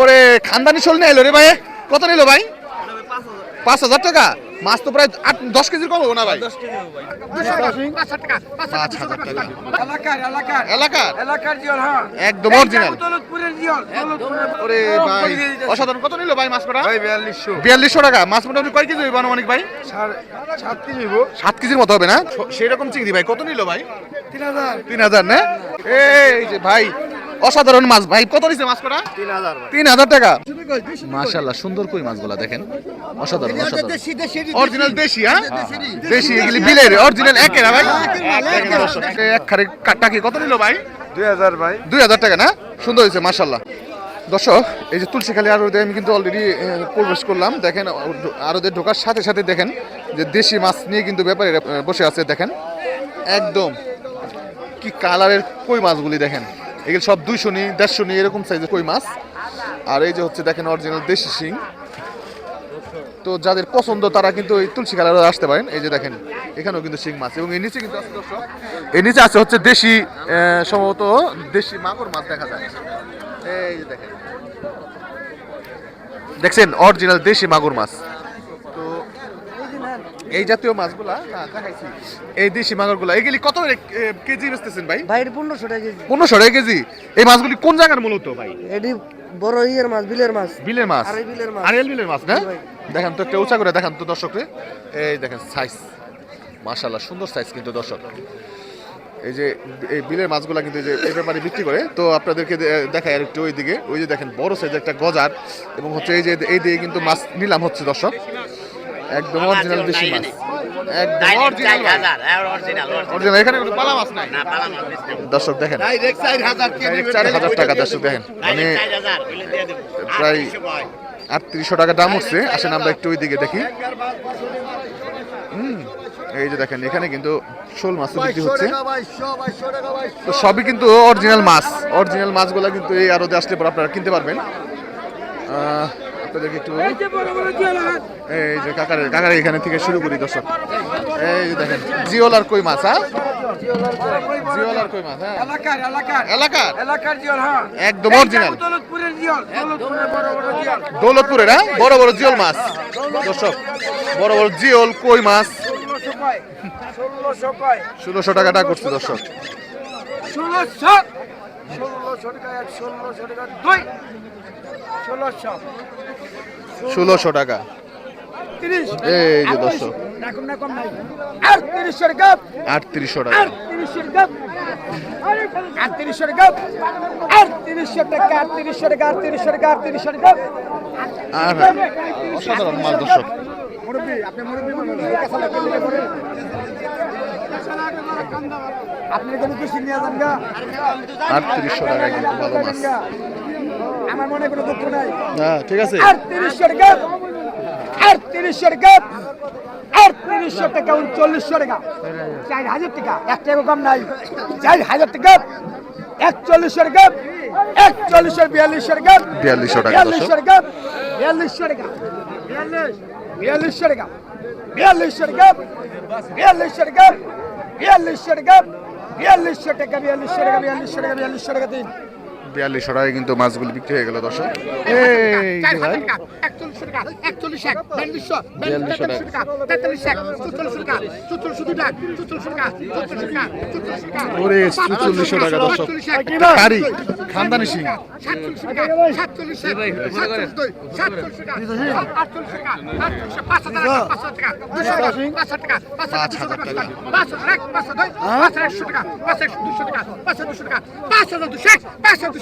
ওরে খানদানি শোল নিয়ে এলো রে ভাই, কত নিল ভাই? 5,000 টাকা। মাছ তো প্রায় 10 কেজির কম হবে না ভাই? 5,000 টাকা। এলাকার জিওল, হ্যাঁ একদম অরিজিনাল দৌলতপুরের জিওল। ওরে ভাই অসাধারণ। কত নিল ভাই মাছ কটা? ভাই 4200 টাকা। মাছ মোটামুটি কয় কেজি হইব আনুমানিক ভাই? 7 কেজি হইব। 7 কেজির মতো হবে না? সেই রকম চিংড়ি ভাই কত নিল ভাই? 3000 না? এই যে ভাই অসাধারণ মাছ ভাই, কত নিছে মাছ কটা? 3000 টাকা। মাশাআল্লাহ সুন্দর কই মাছগুলা দেখেন, অসাধারণ অসাধারণ অরিজিনাল দেশি। হ্যাঁ দেশি, এগুলি বিলের অরিজিনাল একের ভাই। এক খারে টাকি কত নিল ভাই? 2000 ভাই। 2000 টাকা না? সুন্দর হয়েছে মাশাআল্লাহ। দর্শক এই যে তুলসীখালী আড়তে আমি কিন্তু অলরেডি প্রবেশ করলাম। দেখেন আড়তে ঢোকার সাথে সাথে দেখেন যে দেশি মাছ নিয়ে কিন্তু ব্যাপারীরা বসে আছে। দেখেন একদম কি কালারের কই মাছগুলি দেখেন, এগুলো সব 200 নি 150 নি এরকম সাইজের কই মাছ। আর এই যে হচ্ছে দেখেন অরিজিনাল দেশি শিং। তো যাদের পছন্দ তারা কিন্তু এই তুলসীখালী আড়তে আসতে পারেন। এই যে দেখেন এখানেও কিন্তু শিং মাছ, এবং এর নিচে কিন্তু আছে দর্শক, এর নিচে আছে হচ্ছে দেশি সম্ভবত দেশি মাগুর মাছ দেখা যায়। এই যে দেখেন দেখছেন অরিজিনাল দেশি মাগুর মাছ। তো এই জাতীয় মাছগুলা দেখাইছি, এই দেশি মাগুরগুলা এগুলি কত কেজি বেচতেছেন ভাই? ভাই 1500 টাকা কেজি। 1500 টাকা কেজি। এই মাছগুলি কোন জায়গার মূলত ভাই? এডি বড় ইয়ের মাছ, বিলের মাছ। বিলের মাছ, আড়িয়াল বিলের মাছ না? দেখেন তো একটা উঁচা করে দেখান তো দর্শকরে। এই দেখেন সাইজ মাশাআল্লাহ সুন্দর সাইজ কিন্তু দর্শক। এই যে এই বিলের মাছগুলা কিন্তু এই ব্যাপারে বিক্রি করে। তো আপনাদেরকে দেখাই আর একটু ওইদিকে, ওই যে দেখেন বড় সাইজের একটা গজার, এবং হচ্ছে এই যে এই দিকে কিন্তু মাছ নিলাম হচ্ছে দর্শক। একদম অরিজিনাল দেশি মাছ, একদম অরিজিনাল অরিজিনাল। এখানে কোনো পালা মাছ নাই দর্শক। দেখেন 4000 টাকা দর্শক। দেখেন মানে প্রায় 3800 টাকা দাম উঠছে। আসেন আমরা একটু ওইদিকে দেখি। এই যে দেখেন এখানে কিন্তু শোল মাছ বিক্রি হচ্ছে। তো সবই কিন্তু অরিজিনাল মাছ, অরিজিনাল মাছগুলা কিন্তু এই আড়তে আসলে পর আপনারা কিনতে পারবেন। আপনাদেরকে একটু এই যে কাকারে এখানে থেকে শুরু করি দর্শক। এই যে দেখেন জিওল আর কই মাছ। হ্যাঁ জিওল আর কই মাছ, হ্যাঁ এলাকার জিওল, হ্যাঁ একদম অরিজিনাল দৌলতপুরের জিওল। দৌলতপুরের, হ্যাঁ বড় বড় জিওল মাছ দর্শক, বড় বড় জিওল কই মাছ। 1600 টাকা করছে দর্শক। 1600 টাকা। এই যে দর্শক 3800 টাকা। 3800 টাকা। 3800 টাকা। আর অসাধারণ মাছ দর্শক। আপনি কোনো কিছু নিয়ে যান গা। 3800 টাকা কিন্তু ভালো মাছ। আমার মনে কোনো দুঃখ নাই। হ্যাঁ ঠিক আছে। 3800 টাকা। 3800 টাকা। 3800 টাকা। 3900 টাকা। 4000 টাকা। এক টাকা কম নাই। 4000 টাকা। 4100 টাকা। 4100 4200 টাকা। 4200 টাকা। 4200 টাকা। 4200 টাকা। 4200 টাকা। 4200 টাকা। 4200 টাকা। 4200 টাকা। 4200 টাকা। 4200 টাকা। 4200 টাকা। 4200 টাকা দিন। 4200 টাকায় কিন্তু মাছগুলি বিক্রি হয়ে গেল দর্শক। এই যে ভাই 4100 টাকা। 4100 4200 4300 টাকা। 4300 টাকা। 4400 টাকা। 4400 টাকা। 4400 টাকা। 4400 টাকা। ওরে 4400 টাকা দর্শক। কারি খানদানি শিং 47 টাকা। 47 টাকা। 47 টাকা। 48 টাকা। 5000 টাকা। 5000 টাকা। 5000 টাকা। 5000 টাকা। 5000 টাকা। 5100 টাকা। 5200 টাকা। 5200 টাকা। 5200 5200 টাকা।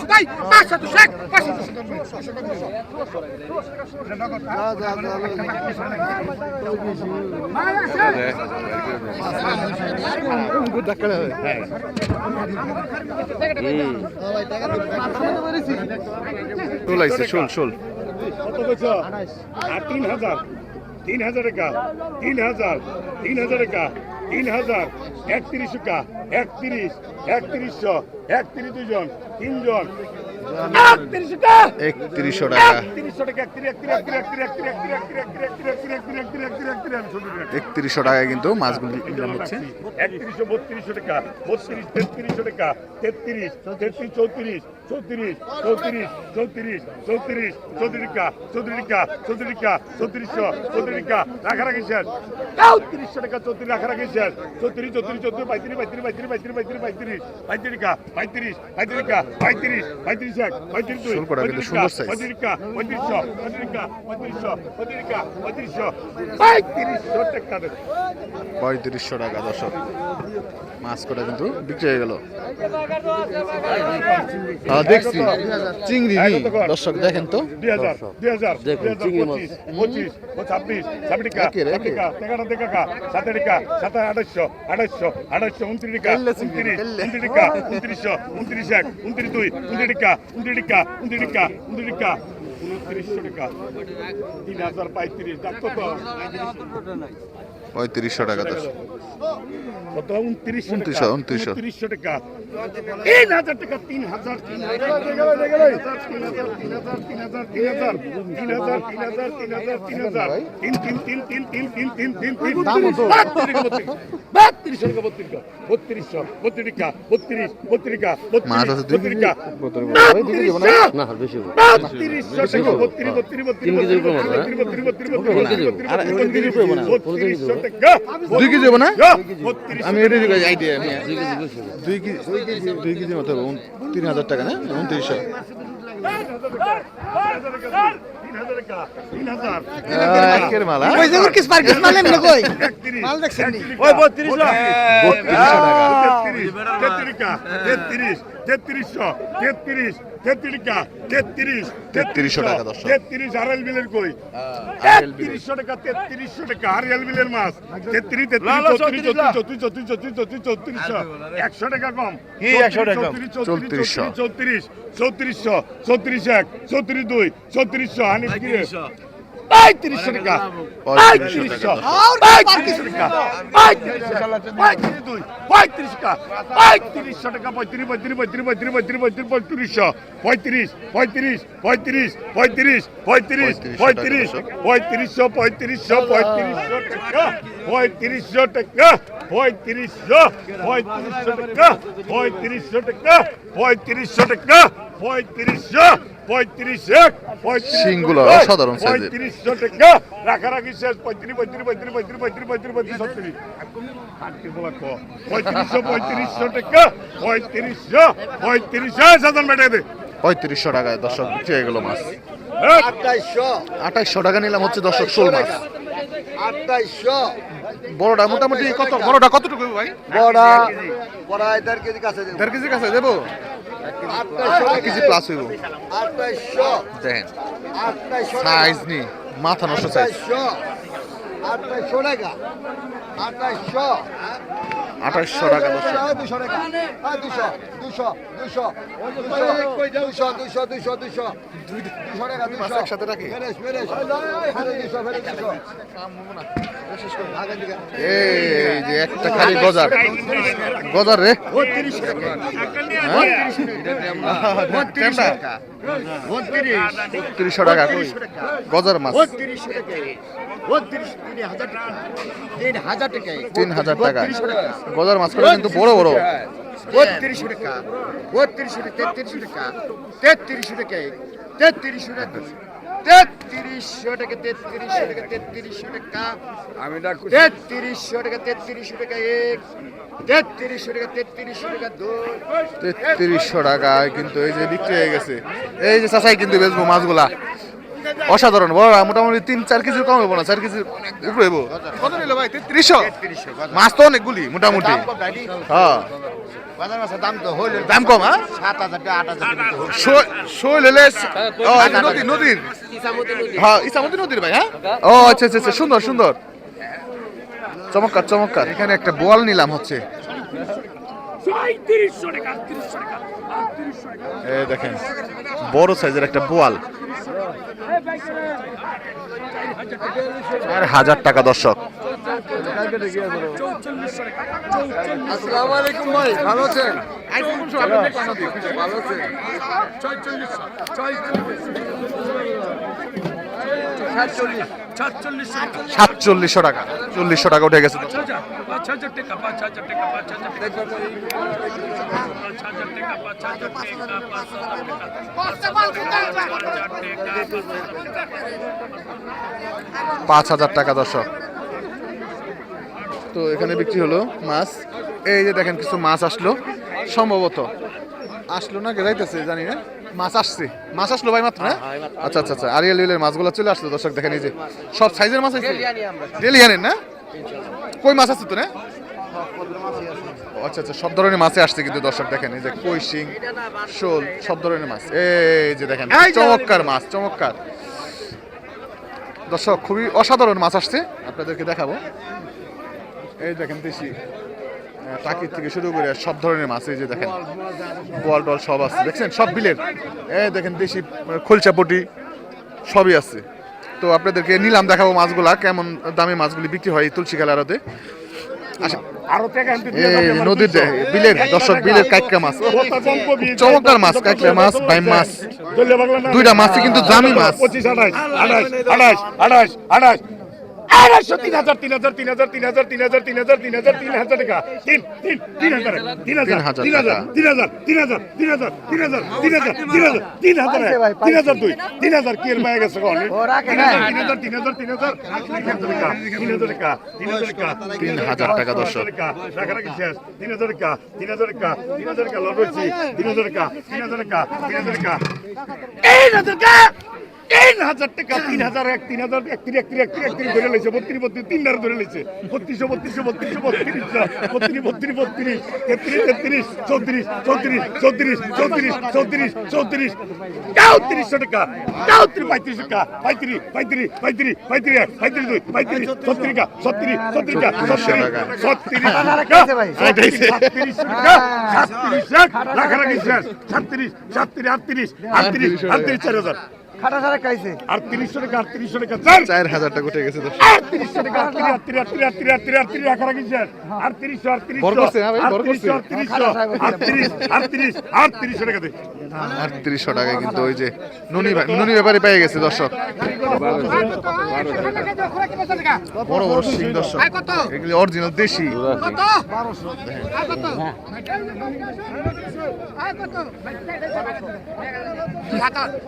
শোল 3000 3000 টাকা। 3000 3000 টাকা। 3000 31 টাকা। 31 3100 31 দুজন তিনজন 31 টাকা। 3100 টাকা। 3100 টাকায় কিন্তু মাছগুলি নিলাম হচ্ছে। 3100 3200 টাকা। 32 3300 টাকা। 33 34 চৌত্রিশ চৌত্রিশ চৌত্রিশ চৌত্রিশ চৌত্রিশা চৌত্রিশা চৌত্রিশা চৌত্রিশশো চৌত্রিশা রাখারাখি শেষ ৩৩০০ টাকা 34 রাখারাখি শেষ 34 34 34 35 35 35 35 35 টাকা 35 35 টাকা 35 35 এক 35 দুই শুরু করা কিন্তু সুন্দর size। 35 টাকা 3500 35 টাকা 3500 35 টাকা 3500 টাকা ৩৫০০ টাকা দর্শক মাছ কটা কিন্তু বিক্রি হয়ে গেল। হ্যাঁ দেখছি চিংড়ি নি দর্শক দেখেন তো 2000 2000 দেখুন, চিংড়ি মাছ। 25 26 26 টাকা একে রে, একে। 27 টাকা 27 টাকা 2800 29 টাকা 29 টাকা 29 29 এক 29 দুই 29 টাকা 29 টাকা 29 টাকা 29 টাকা 2900 টাকা 3035 ডাক্তার তো ৩৫০০ টাকা দর্শক কত 2900 2900 টাকা 3000 টাকা 3000 মাছ আছে 2 কেজি না বেশি হবে। টাকা 2 কেজি হবে না? 32 আমি এটা দিকে আইডিয়া 2 কেজি বেশি হবে। 2 কেজি মতো হবে 3000 টাকা না 2900 একের মাল হ্যাঁ? ওই যে উর্কিস পার্কিস মাল এমনি কই মাল দেখছেন নি ওই 32 টাকা 3300 টাকা দর্শক। 33 আড়াইল বিলের কই আড়াইল বিলের। 3300 টাকা 3300 টাকা আড়াইল বিলের মাছ 33 34 100 টাকা কম কি 100 টাকা 34 34 34 এক 34 দুই 3400 হানিফ কিরে 3500 টাকা 3500 টাকা 3500 টাকা 3500 দুই 35 টাকা 3500 টাকা 35 শিংগুলো অসাধারণ সাইজের। 3500 টাকা রাখারাখি শেষ 35 টাকা 3500 টাকায় দর্শক বিক্রি হয়ে গেল মাছ। 2800 2800 টাকা নিলাম হচ্ছে দর্শক শোল মাছ। 2800 বড়টা মোটামুটি কত বড়টা কতটুকু হবে ভাই? বড়া বড়া 1.5 কেজি কাছে দেব 1.5 কেজি কাছে দেবো 1 কেজি প্লাস হইব 2800 দেখেন 2800 সাইজ নি মাথা নষ্ট সাইজ 2800 টাকা 2800 2800 টাকা দর্শক 200 টাকা 200 200 200 200 200 200 টাকা মাছ একসাথে রাখি? ফেরেশ ফেরেশ 200 এই যে একটা খালি গজার গজার রে 32 টাকা 32 টাকা 300 টাকা কই গজার মাছ 32 টাকা 3000 টাকা 3000 টাকা 3000 টাকা গজার মাছ করে কিন্তু বড় বড় 32 টাকা 32 টাকা 33 টাকা 33 টাকা 33 টাকা 3300 টাকা 3300 টাকা 3300 টাকা আমি ডাক 3300 টাকা 3300 টাকা 1 3300 টাকা 3300 টাকা 2 3300 টাকায় কিন্তু এই যে বিক্রি হয়ে গেছে। এই যে চাচাই কিন্তু বেচবো মাছগুলা অসাধারণ বড় মোটামুটি 3-4 কেজি কম হবো না 4 কেজি উপরে হবো। কত নিল ভাই 3300 মাছ তো অনেকগুলি মোটামুটি হ্যাঁ বাজার মাছের দাম তো হইল দাম কম হ্যাঁ 7000 টাকা 8000 টাকা হইল শৈল হলে নদীর হ্যাঁ ইসামতি নদীর ভাই হ্যাঁ ও আচ্ছা আচ্ছা আচ্ছা, সুন্দর সুন্দর চমৎকার চমৎকার। এখানে একটা বোয়াল নিলাম হচ্ছে 3500 টাকা 3800 টাকা 3800 টাকা এই দেখেন বড় সাইজের একটা বোয়াল 4000 টাকা দর্শক। আসসালামু আলাইকুম ভাই ভালো আছেন ভালো আছেন 4700 টাকা, 4000 টাকা উঠে গেছে। 5000 টাকা 5000 টাকা 5000 টাকা 5000 টাকা দর্শক। তো এখানে বিক্রি হলো মাছ। এই যে দেখেন কিছু মাছ আসলো, সম্ভবত আসলো না যাইতেছে জানি না। মাছ আসলো ভাই মাত্র, হ্যাঁ? আচ্ছা আচ্ছা আচ্ছা, আরিয়াল বিলের মাছগুলো চলে আসলো দর্শক। দেখেন এই যে সব সাইজের মাছ আছে, ডেলি আনেন না? কই মাছ আছে তো না? ও আচ্ছা আচ্ছা, সব ধরনের মাছে আসছে কিন্তু দর্শক। দেখেন এই যে কই, শিং, শোল, সব ধরনের মাছ। এই যে দেখেন চমৎকার মাছ, চমৎকার দর্শক, খুবই অসাধারণ মাছ আসছে, আপনাদেরকে দেখাবো। এই দেখেন দেশি টাকির থেকে শুরু করে সব ধরনের মাছ, এই যে দেখেন বোয়াল টোয়াল সব আছে, দেখছেন সব বিলের। এই দেখেন দেশি খোলচা পটি সবই আছে। তো আপনাদেরকে নিলাম দেখাবো মাছগুলা, কেমন দামে মাছগুলি বিক্রি হয় এই তুলসী খেলা আড়তে। আরো টাকা আনতে এই নদীর বিলের দর্শক, বিলের কাইকা মাছ, চমৎকার মাছ, কাইকা মাছ, বাইম মাছ, দুইটা মাছই কিন্তু দামি মাছ। 25 28 28 28 28 3000 3000 3000 3000 3000 3000 3000 3000 টাকা 3000 কি এর বাইরে গেছে কোন 3000 টাকা 3000 টাকা দর্শক। টাকা রাখি শেষ 3000 টাকা 3000 টাকা 3000 টাকা লট হচ্ছে 3000 টাকা 3000 টাকা 3000 টাকা 3000 টাকা 3000 টাকা 3000 এক 3000 এক 30 ধরে লইছে 32 32 তিন ধরে লইছে 32 32 32 32 33 34 34 34 34 34 34 টাকা 35 টাকা 35 35 35 35 35 35 70 টাকা 70 70 টাকা 70 টাকা 37 টাকা রাখি শেষ 37 37 38 38 4000 খাটা সারা খাইছে 38 টাকা 38 টাকা 4000 টাকা উঠে গেছে দর্শক। 38 টাকা 38 টাকা রাখি শেষ 38 বড় করছে, হ্যাঁ ভাই, বড় করছে। 38 টাকা দে 3800 টাকায় কিন্তু ওই যে নুনি ব্যাপারে পেয়ে গেছে দর্শক। বড় বড় শিং দর্শক, এগুলি অরিজিনাল দেশি।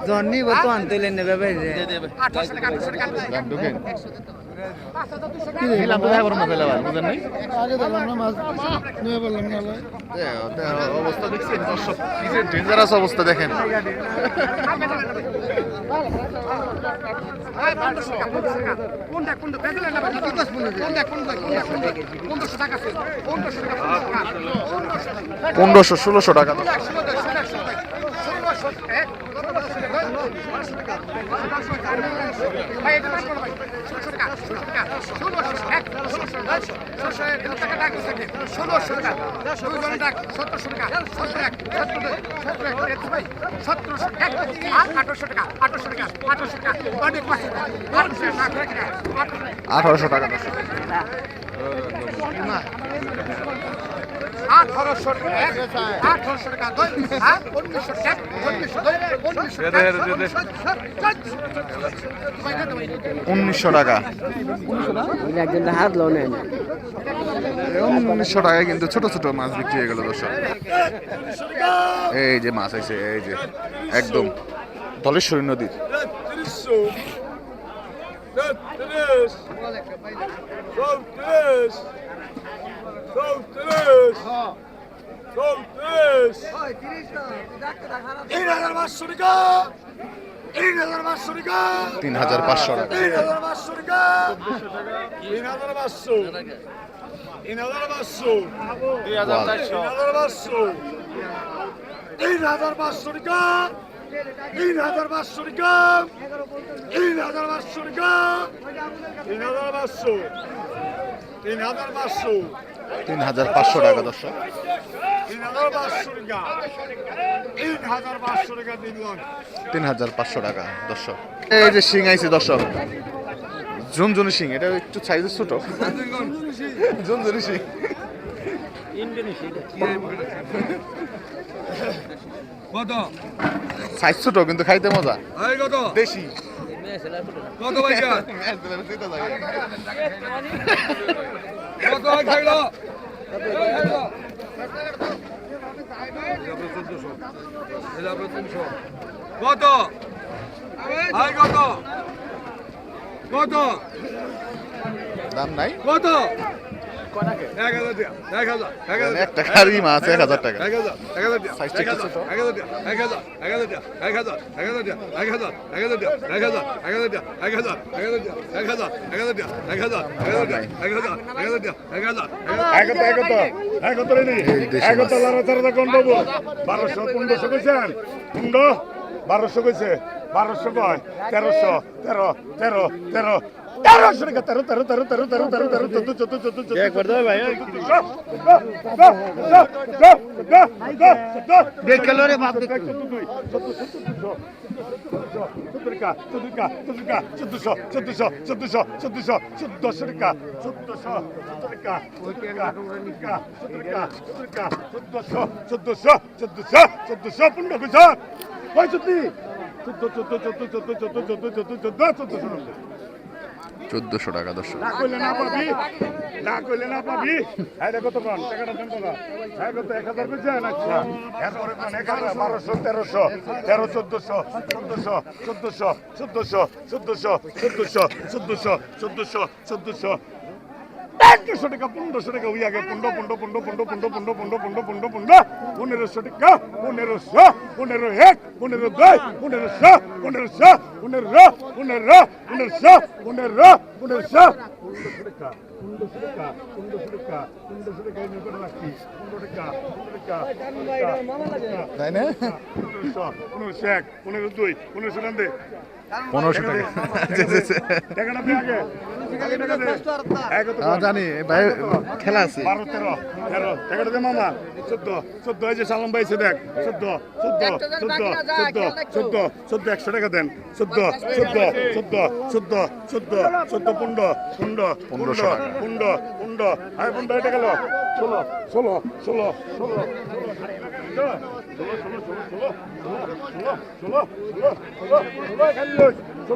জন্নি বর্তমান তুলে নেবে ভাই রে দাম ঢুকেন। নিলাম তো দেখা করুন না তাহলে আবার, বুঝেন নাই? অবস্থা দেখছেন দর্শক, কি যে ডেঞ্জারাস অবস্থা দেখেন। কোনটা 1500-1600 টাকা। আঠারোশো টাকা দর্শক। 1800 টাকা 1900 টাকা। একজন হাত লো নেন 1900 টাকায় কিন্তু ছোট ছোট মাছ বিক্রি হয়ে গেল দর্শক। এই যে মাছ আছে, এই যে একদম ধলেশ্বরী নদীর। তিন হাজার 500 টাকা। 3500 টাকা দর্শক। 3500 টাকা দর্শক। এই যে শিং আইছে দর্শক, ঝুনঝুনি শিং, এটা একটু সাইজে ছোট। ঝুনঝুনি শিং কত সাইজ ছোট কিন্তু খাইতে মজা এই কত দেশি কত ভাইয়া কত খাইলো কত আই কত কত দাম নাই কত 1000 দিয়া 1000 একটা খারি মাছ 1000 টাকা 1000 দিয়া সাইজটা একটু ছোট। 1000 দিয়া 1000 দিয়া 1000 দিয়া 1000 দিয়া 1000 দিয়া 1000 দিয়া 1000 দিয়া 1000 দিয়া 11 রে নি এই দেশি মাছ। 11 লারা কোন বাবু 1200 1500 কইছেন 1200 কইছে 1200 কয় 1300 13 13 13 1300 টাকা 13 একবার দাও ভাই দেখ কেলো রে বাপ দেখ চোদ্দশো টাকা দর্শক না কইলে না পাবি এটা কত কোন টাকাটা দেন দাদা হ্যাঁ কত 1000 কইছেন আচ্ছা এরপরে কোন 11 1200 1300 13 1400 টাকা 1500 টাকা ওই আগে 1500 টাকা 1500 15 1 15 2 1500 1500 15 15 15 15 15 টাকা 1500 টাকা 1500 টাকা 1500 টাকা এই করে রাখি 15 টাকা 15 টাকা তাই না 15 1 15 2 15 টাকা দে 1500 টাকা টাকাটা দে আগে জানি ভাই খেলা আছে 12 13 টাকাটা দে মামা 14 এই যে সালাম ভাই দেখ 14 100 টাকা দেন 15 আয় 15 টাকা লো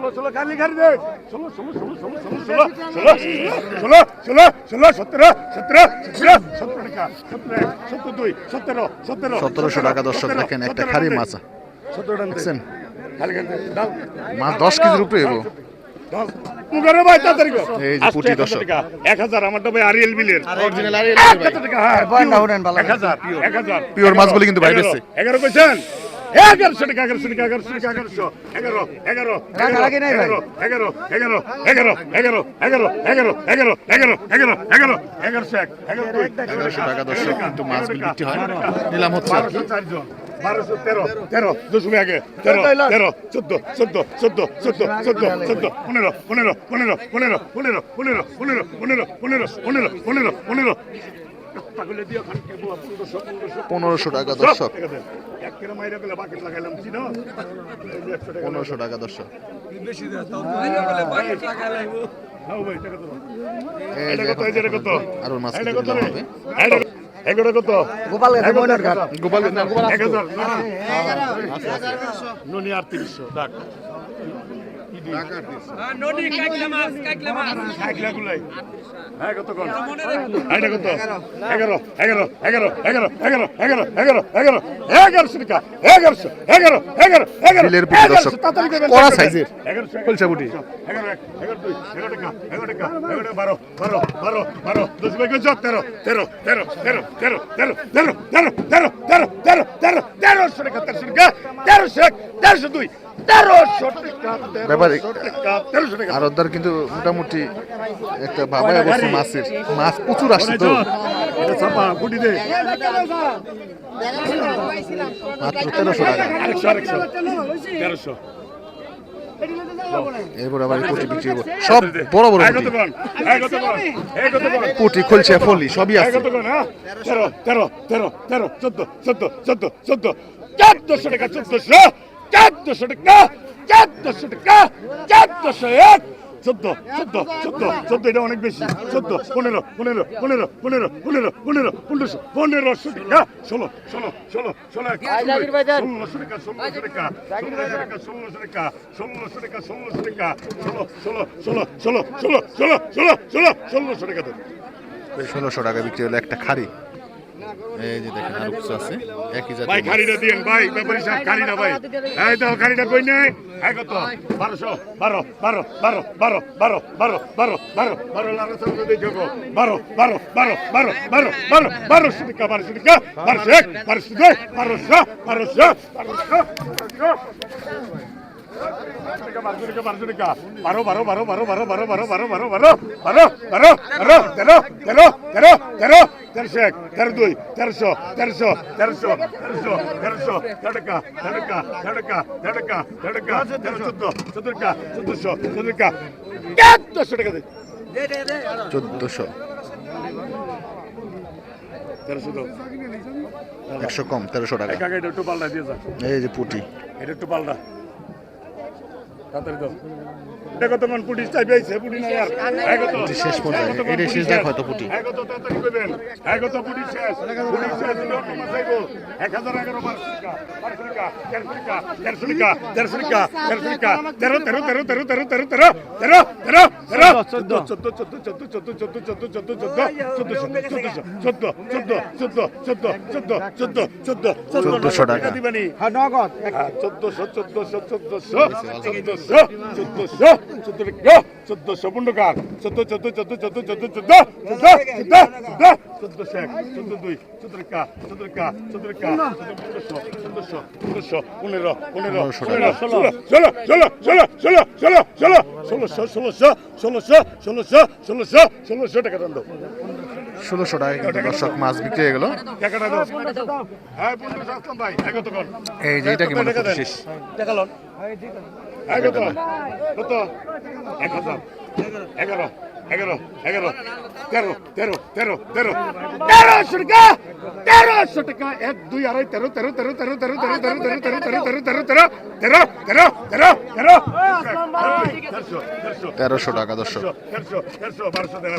16 খালি গাড়ি দে 1700 টাকা দর্শক দেখেন একটা খারি মাছ দেখছেন মাছ 10 কেজির উপরে এবো ভাই তাড়াতাড়ি এই যে পুঁটি দর্শক 1000 আমারটা ভাই আরিয়েল বিলের অরিজিনাল আরিয়েল টাকা হ্যাঁ বন্ডা উড়েন ভালো 1000 পিওর মাছগুলি কিন্তু বাইরে আছে 11 কইছেন 1100 টাকা 1100 টাকা 1100 11 রাখা রাখি নাই ভাই। 1100 টাকা দর্শক কিন্তু মাছগুলি বিক্রি হয় নিলাম হচ্ছে আর কি 1200 13 200 আগে 13 14 পাগলে দিয়া খান কি 1500 টাকা দর্শক এক কেরা মাইরা গেলে বাকেট লাগাইলাম ছিল 1500 টাকা দর্শক নাও ভাই টাকা দাও এই এটা যে কত এই যে কত আরো মাছ এটা কিন্তু কত নিলাম রে হবে এগুলো কত গোপাল গেছে মনের ঘাট গোপাল না গোপাল 1000 ননি 3800 ডাক নদী কাকলা মাছ কাকলা গুলাই হ্যাঁ কত কোন এটা কত 11 টাকা 11 বিলের পুঁটি দর্শক কড়া সাইজের কলসা পুঁটি 11 টাকা 12 10 টাকা 1302 ব্যাপারে 1300 টাকা আর ওদের কিন্তু মোটামুটি একটা ভাবাই অবস্থা মাছের মাছ প্রচুর আসছে তো এটা ছাপা গুটি দে মাত্র 1300 টাকা 1300 এরপর আবার পুঁটি বিক্রি হবো সব বড় বড় পুঁটি পুঁটি খোলছে ফলি সবই আছে 14 টাকা 1400 টাকা 1400 টাকা 1401 14 এটা অনেক বেশি 14 15 1500 টাকা 16 1600 টাকা বিক্রি হলো একটা খাড়ি। এই যে দেখেন আরো কিছু আছে একই ভাই জাতের খাড়িটা দিয়েন ভাই, ব্যাপারী সাহেব খাড়িটা ভাই, এই তো খাড়িটা কই নাই, এই কত 1200 12 লারা সামনে দিয়ে যাবো 1200 টাকা 1400 100 কম 1300 টাকা। একটু পাল্টা দিয়ে যা, এই যে পুটি এটা একটু পাল্টা তাড়াতাড়ি দাও। এটা কতক্ষণ পুটি চাইবে আইছে, পুটি নাই আর পুটি শেষ পর্যায়ে এটাই শেষ দেখ হয়তো পুটি। কত তাড়াতাড়ি কইবেন, কত পুটি শেষ, পুটি শেষ হলো কমা চাইবো 1011 1200 টাকা 1300 টাকা 1400 টাকা। দিবানি নগদ 1400 পুন্ডকার 1600 টাকা দাম দাও। 1600 টাকা কিন্তু দর্শক মাছ বিক্রি হয়ে গেল। টাকাটা দাও। হ্যাঁ পুন্ডকার আসলাম ভাই, কত কোন এই যে এটা কি মনে হচ্ছে শেষ টাকা লন। কত 1000 11 13 1300 টাকা 1 2 আড়াই 13 1300 টাকা দর্শক। 1200 টাকা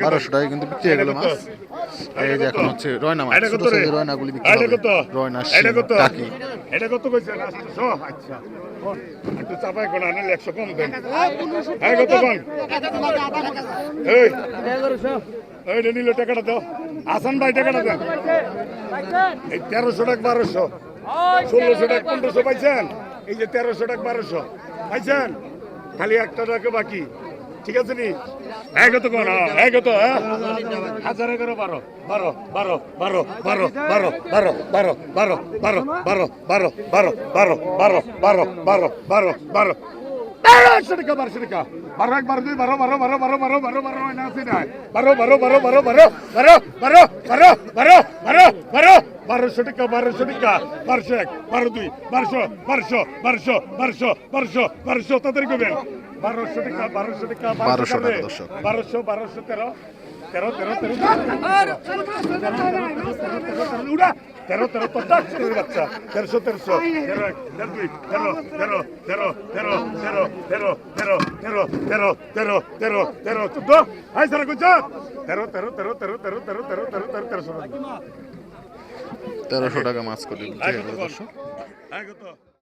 1200 টাকা কিন্তু বিক্রি হয়ে গেল মাছ। এই যে এখন হচ্ছে রয়না মাছ, ছোট সাইজের রয়নাগুলি বিক্রি হবে। রয়না শিং টাকি এটা কত কইছেন? 800। আচ্ছা একটু চাপাই কোন আনলে 100 কম দেন। এই কত কোন এই এই নিল টাকাটা দাও। হাসান ভাই টাকাটা দেন। এই 1300 টাকা 1200 1600 টাকা 1500 পাইছেন। এই যে 1300 টাকা 1200 পাইছেন, খালি একটা টাকা বাকি। ঠিক আছে নি? এই কত কোন এই কত 1011 12 1200 টাকা 1200 টাকা 12 1 12 2 12 না আছে না 12 টাকা 1200 টাকা 12 1 12 2 1200 তাদের কইবেন 1200 টাকা 1200 টাকা 1200 টাকা দর্শক। 1200 13 উড়া 13 তো টাক্সের বাচ্চা 1300 হাই সারা কইছ 1300 টাকা মাছ করে বিক্রি হয়ে গেল দর্শক।